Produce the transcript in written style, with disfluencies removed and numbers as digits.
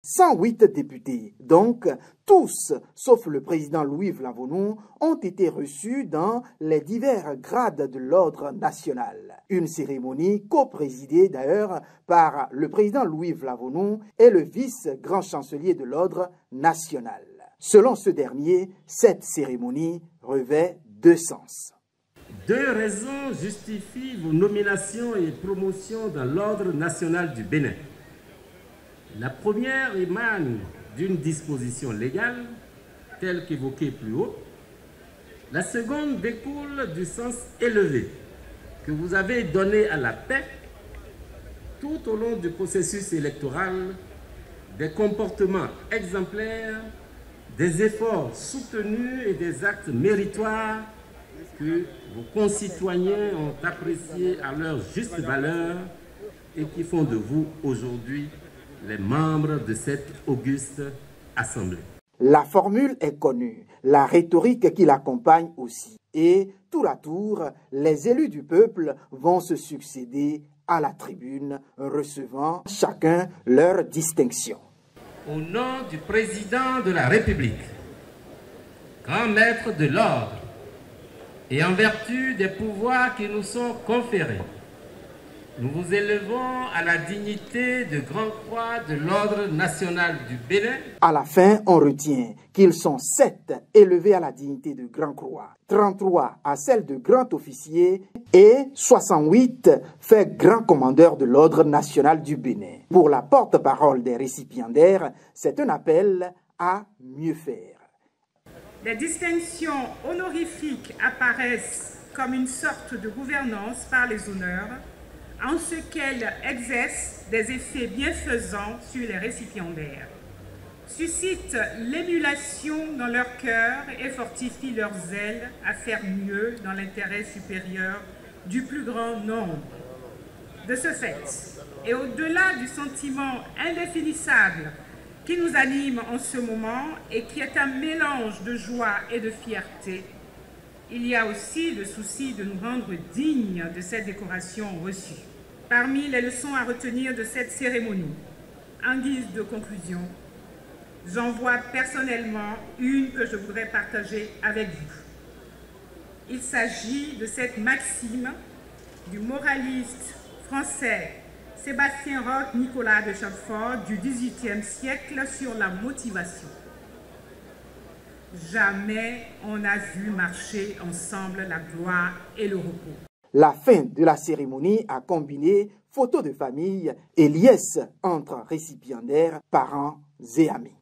108 députés, donc tous, sauf le président Louis Vlavonou, ont été reçus dans les divers grades de l'ordre national. Une cérémonie co-présidée d'ailleurs par le président Louis Vlavonou et le vice-grand chancelier de l'ordre national. Selon ce dernier, cette cérémonie revêt deux sens. Deux raisons justifient vos nominations et promotions dans l'ordre national du Bénin. La première émane d'une disposition légale, telle qu'évoquée plus haut. La seconde découle du sens élevé que vous avez donné à la paix tout au long du processus électoral, des comportements exemplaires, des efforts soutenus et des actes méritoires que vos concitoyens ont appréciés à leur juste valeur et qui font de vous aujourd'hui les membres de cette auguste assemblée. La formule est connue, la rhétorique qui l'accompagne aussi. Et tour à tour, les élus du peuple vont se succéder à la tribune, recevant chacun leur distinction. Au nom du président de la République, grand maître de l'ordre, et en vertu des pouvoirs qui nous sont conférés, nous vous élevons à la dignité de Grand Croix de l'Ordre national du Bénin. À la fin, on retient qu'ils sont 7 élevés à la dignité de Grand Croix, 33 à celle de Grand Officier et 68 fait Grand Commandeur de l'Ordre national du Bénin. Pour la porte-parole des récipiendaires, c'est un appel à mieux faire. Les distinctions honorifiques apparaissent comme une sorte de gouvernance par les honneurs, en ce qu'elles exercent des effets bienfaisants sur les récipiendaires, suscitent l'émulation dans leur cœur et fortifient leur zèle à faire mieux dans l'intérêt supérieur du plus grand nombre. De ce fait, et au-delà du sentiment indéfinissable qui nous anime en ce moment et qui est un mélange de joie et de fierté, il y a aussi le souci de nous rendre dignes de cette décoration reçue. Parmi les leçons à retenir de cette cérémonie, en guise de conclusion, j'en vois personnellement une que je voudrais partager avec vous. Il s'agit de cette maxime du moraliste français Sébastien Roch-Nicolas de Chamfort du XVIIIe siècle sur la motivation. Jamais on n'a vu marcher ensemble la gloire et le repos. La fin de la cérémonie a combiné photos de famille et liesses entre récipiendaires, parents et amis.